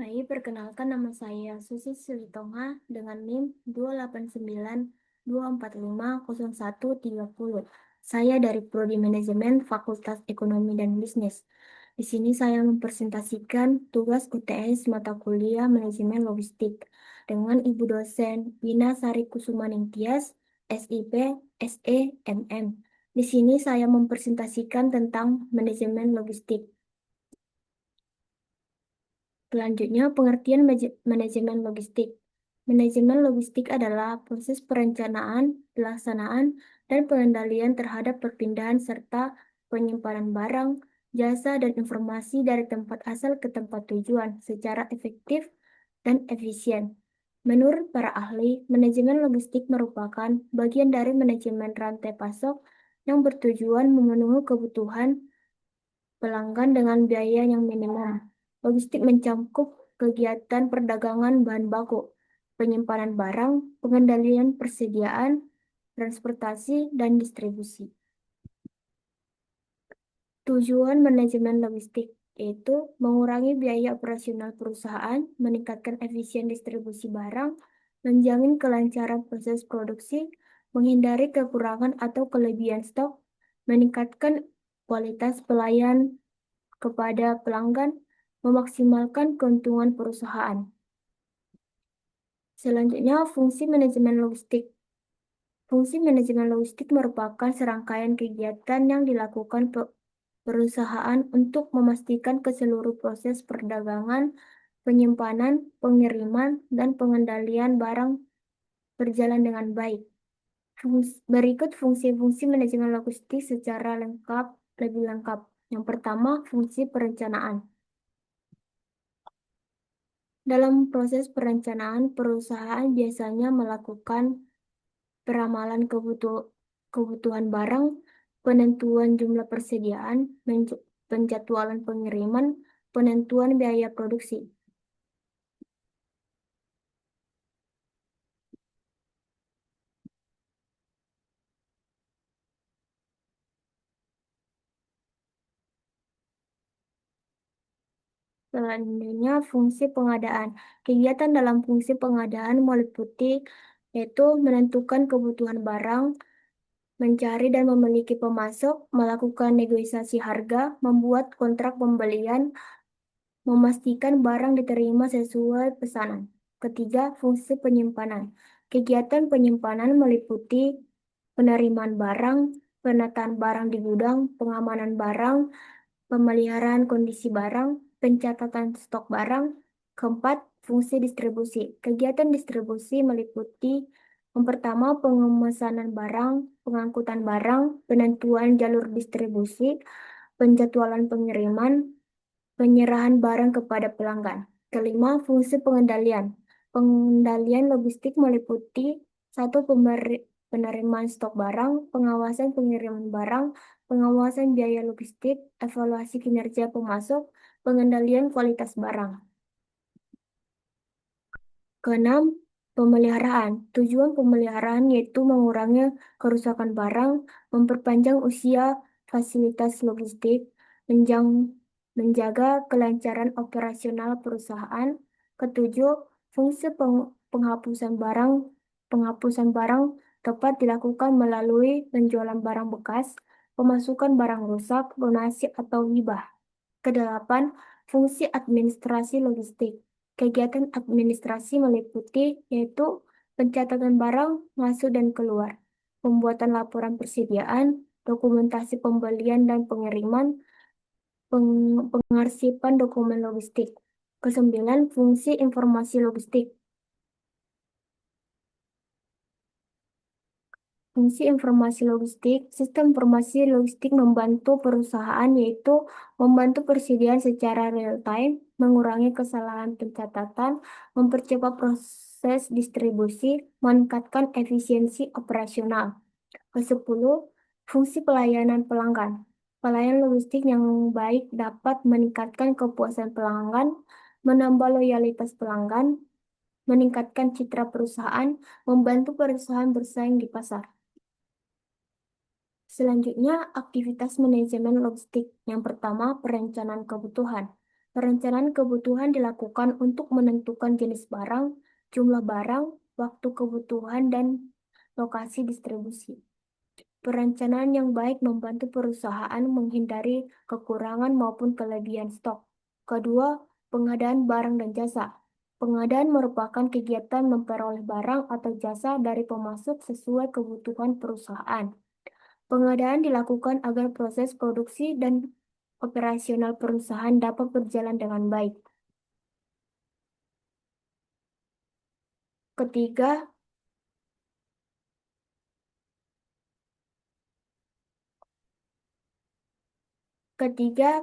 Hai, perkenalkan nama saya Susi Silitonga dengan NIM 28924501330. Saya dari Prodi Manajemen Fakultas Ekonomi dan Bisnis. Di sini saya mempresentasikan tugas UTS mata kuliah Manajemen Logistik dengan Ibu dosen Wina Sari Kusumaningtyas, SIP, SE, MM. Di sini saya mempresentasikan tentang manajemen logistik. Selanjutnya, pengertian manajemen logistik. Manajemen logistik adalah proses perencanaan, pelaksanaan, dan pengendalian terhadap perpindahan serta penyimpanan barang, jasa, dan informasi dari tempat asal ke tempat tujuan secara efektif dan efisien. Menurut para ahli, manajemen logistik merupakan bagian dari manajemen rantai pasok yang bertujuan memenuhi kebutuhan pelanggan dengan biaya yang minimum. Logistik mencakup kegiatan perdagangan bahan baku, penyimpanan barang, pengendalian persediaan, transportasi, dan distribusi. Tujuan manajemen logistik yaitu mengurangi biaya operasional perusahaan, meningkatkan efisien distribusi barang, menjamin kelancaran proses produksi, menghindari kekurangan atau kelebihan stok, meningkatkan kualitas pelayan kepada pelanggan, memaksimalkan keuntungan perusahaan. Selanjutnya, fungsi manajemen logistik. Fungsi manajemen logistik merupakan serangkaian kegiatan yang dilakukan perusahaan untuk memastikan keseluruh proses perdagangan, penyimpanan, pengiriman, dan pengendalian barang berjalan dengan baik. Berikut fungsi-fungsi manajemen logistik secara lebih lengkap. Yang pertama, fungsi perencanaan. Dalam proses perencanaan, perusahaan biasanya melakukan peramalan kebutuhan barang, penentuan jumlah persediaan, penjadwalan pengiriman, penentuan biaya produksi. Selanjutnya, fungsi pengadaan. Kegiatan dalam fungsi pengadaan meliputi yaitu menentukan kebutuhan barang, mencari dan memiliki pemasok, melakukan negosiasi harga, membuat kontrak pembelian, memastikan barang diterima sesuai pesanan. Ketiga, fungsi penyimpanan. Kegiatan penyimpanan meliputi penerimaan barang, penataan barang di gudang, pengamanan barang, pemeliharaan kondisi barang, pencatatan stok barang. Keempat, fungsi distribusi. Kegiatan distribusi meliputi yang pertama, pengemesanan barang, pengangkutan barang, penentuan jalur distribusi, penjadwalan pengiriman, penyerahan barang kepada pelanggan. Kelima, fungsi pengendalian. Pengendalian logistik meliputi satu penerimaan stok barang, pengawasan pengiriman barang, pengawasan biaya logistik, evaluasi kinerja pemasok, pengendalian kualitas barang. Keenam, pemeliharaan. Tujuan pemeliharaan yaitu mengurangi kerusakan barang, memperpanjang usia fasilitas logistik, menjaga kelancaran operasional perusahaan. Ketujuh, fungsi penghapusan barang. Penghapusan barang tepat dilakukan melalui penjualan barang bekas, pemasukan barang rusak, donasi atau hibah. Kedelapan, fungsi administrasi logistik. Kegiatan administrasi meliputi yaitu pencatatan barang masuk dan keluar, pembuatan laporan persediaan, dokumentasi pembelian dan pengiriman, pengarsipan dokumen logistik. Kesembilan, fungsi informasi logistik. Fungsi informasi logistik, sistem informasi logistik membantu perusahaan yaitu membantu persediaan secara real time, mengurangi kesalahan pencatatan, mempercepat proses distribusi, meningkatkan efisiensi operasional. Kesepuluh, fungsi pelayanan pelanggan. Pelayanan logistik yang baik dapat meningkatkan kepuasan pelanggan, menambah loyalitas pelanggan, meningkatkan citra perusahaan, membantu perusahaan bersaing di pasar. Selanjutnya, aktivitas manajemen logistik. Yang pertama, perencanaan kebutuhan. Perencanaan kebutuhan dilakukan untuk menentukan jenis barang, jumlah barang, waktu kebutuhan, dan lokasi distribusi. Perencanaan yang baik membantu perusahaan menghindari kekurangan maupun kelebihan stok. Kedua, pengadaan barang dan jasa. Pengadaan merupakan kegiatan memperoleh barang atau jasa dari pemasok sesuai kebutuhan perusahaan. Pengadaan dilakukan agar proses produksi dan operasional perusahaan dapat berjalan dengan baik. Ketiga, ketiga,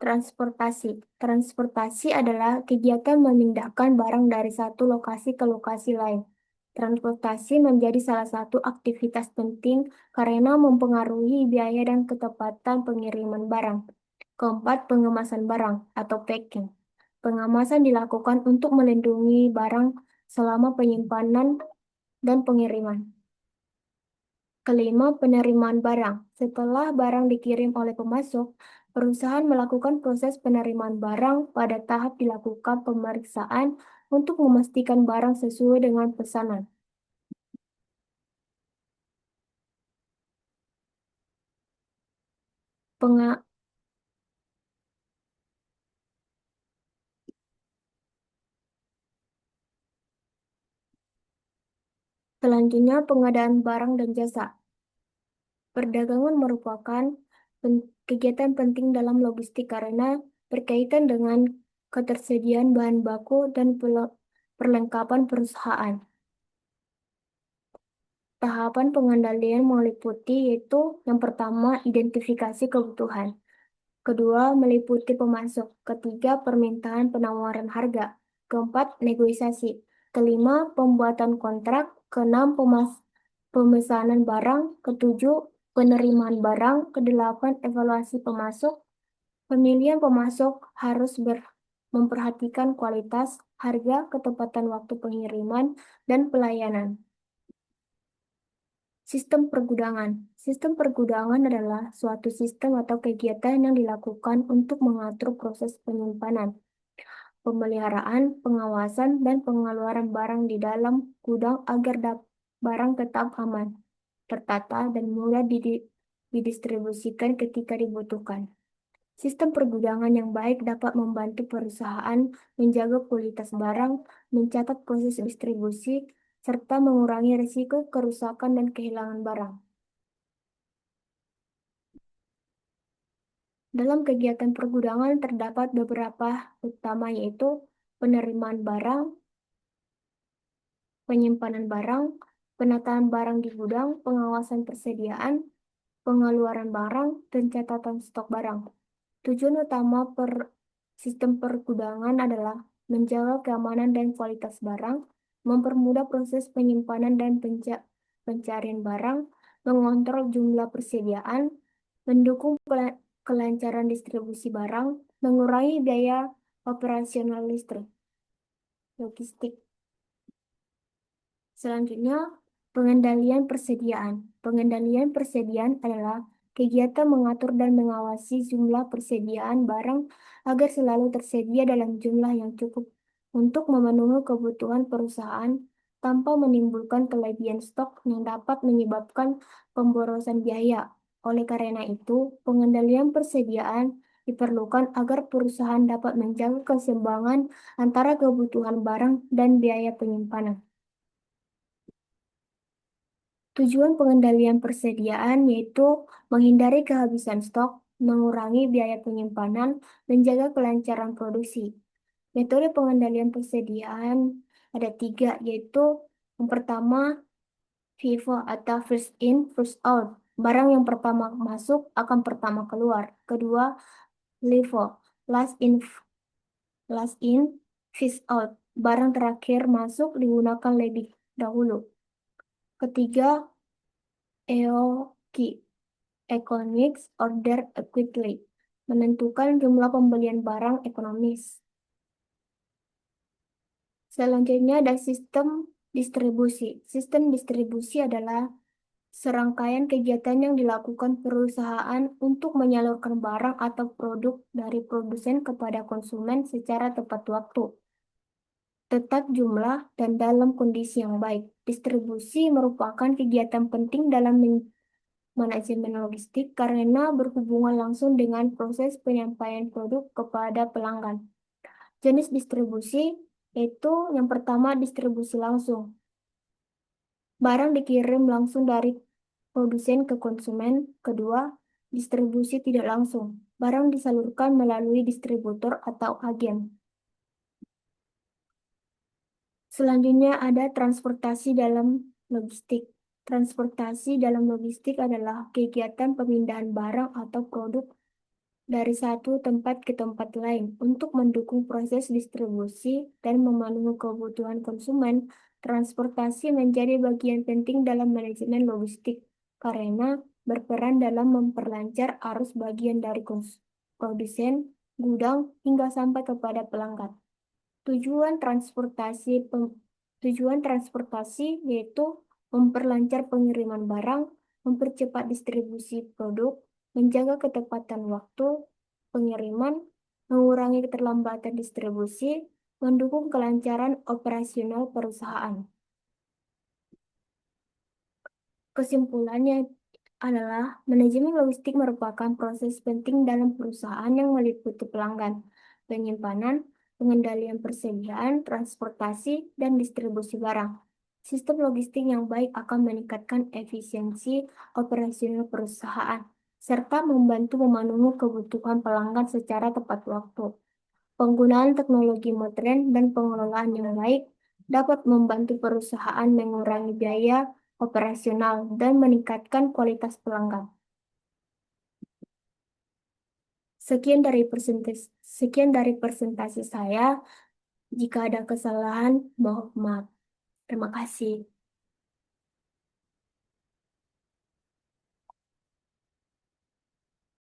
transportasi. Transportasi adalah kegiatan memindahkan barang dari satu lokasi ke lokasi lain. Transportasi menjadi salah satu aktivitas penting karena mempengaruhi biaya dan ketepatan pengiriman barang. Keempat, pengemasan barang atau packing. Pengemasan dilakukan untuk melindungi barang selama penyimpanan dan pengiriman. Kelima, penerimaan barang. Setelah barang dikirim oleh pemasok, perusahaan melakukan proses penerimaan barang. Pada tahap dilakukan pemeriksaan untuk memastikan barang sesuai dengan pesanan. Penga- Selanjutnya, pengadaan barang dan jasa. Perdagangan merupakan kegiatan penting dalam logistik karena berkaitan dengan ketersediaan bahan baku dan perlengkapan perusahaan. Tahapan pengendalian meliputi yaitu yang pertama identifikasi kebutuhan, kedua meliputi pemasok, ketiga permintaan penawaran harga, keempat negosiasi, kelima pembuatan kontrak, keenam pemesanan barang, ketujuh penerimaan barang, kedelapan evaluasi pemasok. Pemilihan pemasok harus memperhatikan kualitas, harga, ketepatan waktu pengiriman, dan pelayanan. Sistem pergudangan. Sistem pergudangan adalah suatu sistem atau kegiatan yang dilakukan untuk mengatur proses penyimpanan, pemeliharaan, pengawasan, dan pengeluaran barang di dalam gudang agar barang tetap aman, tertata, dan mudah didistribusikan ketika dibutuhkan. Sistem pergudangan yang baik dapat membantu perusahaan menjaga kualitas barang, mencatat proses distribusi, serta mengurangi risiko kerusakan dan kehilangan barang. Dalam kegiatan pergudangan terdapat beberapa utama yaitu penerimaan barang, penyimpanan barang, penataan barang di gudang, pengawasan persediaan, pengeluaran barang, dan catatan stok barang. Tujuan utama sistem pergudangan adalah menjaga keamanan dan kualitas barang, mempermudah proses penyimpanan dan pencarian barang, mengontrol jumlah persediaan, mendukung kelancaran distribusi barang, mengurangi biaya operasional logistik. Selanjutnya, pengendalian persediaan. Pengendalian persediaan adalah kegiatan mengatur dan mengawasi jumlah persediaan barang agar selalu tersedia dalam jumlah yang cukup untuk memenuhi kebutuhan perusahaan tanpa menimbulkan kelebihan stok yang dapat menyebabkan pemborosan biaya. Oleh karena itu, pengendalian persediaan diperlukan agar perusahaan dapat menjaga keseimbangan antara kebutuhan barang dan biaya penyimpanan. Tujuan pengendalian persediaan yaitu menghindari kehabisan stok, mengurangi biaya penyimpanan, menjaga kelancaran produksi. Metode pengendalian persediaan ada tiga, yaitu yang pertama FIFO atau first in, first out. Barang yang pertama masuk akan pertama keluar. Kedua, LIFO, last in, last in, first out. Barang terakhir masuk digunakan lebih dahulu. Ketiga, EOQ, Economics Order Quickly, menentukan jumlah pembelian barang ekonomis. Selanjutnya ada sistem distribusi. Sistem distribusi adalah serangkaian kegiatan yang dilakukan perusahaan untuk menyalurkan barang atau produk dari produsen kepada konsumen secara tepat waktu, tetap jumlah, dan dalam kondisi yang baik. Distribusi merupakan kegiatan penting dalam manajemen logistik karena berhubungan langsung dengan proses penyampaian produk kepada pelanggan. Jenis distribusi yaitu yang pertama distribusi langsung. Barang dikirim langsung dari produsen ke konsumen. Kedua, distribusi tidak langsung. Barang disalurkan melalui distributor atau agen. Selanjutnya ada transportasi dalam logistik. Transportasi dalam logistik adalah kegiatan pemindahan barang atau produk dari satu tempat ke tempat lain untuk mendukung proses distribusi dan memenuhi kebutuhan konsumen. Transportasi menjadi bagian penting dalam manajemen logistik karena berperan dalam memperlancar arus bagian dari produsen, gudang, hingga sampai kepada pelanggan. Tujuan transportasi tujuan transportasi yaitu memperlancar pengiriman barang, mempercepat distribusi produk, menjaga ketepatan waktu pengiriman, mengurangi keterlambatan distribusi, mendukung kelancaran operasional perusahaan. Kesimpulannya adalah manajemen logistik merupakan proses penting dalam perusahaan yang meliputi pelanggan, penyimpanan, pengendalian persediaan, transportasi, dan distribusi barang. Sistem logistik yang baik akan meningkatkan efisiensi operasional perusahaan, serta membantu memenuhi kebutuhan pelanggan secara tepat waktu. Penggunaan teknologi modern dan pengelolaan yang baik dapat membantu perusahaan mengurangi biaya operasional dan meningkatkan kualitas pelanggan. Sekian dari presentasi saya. Jika ada kesalahan, mohon maaf. Terima kasih.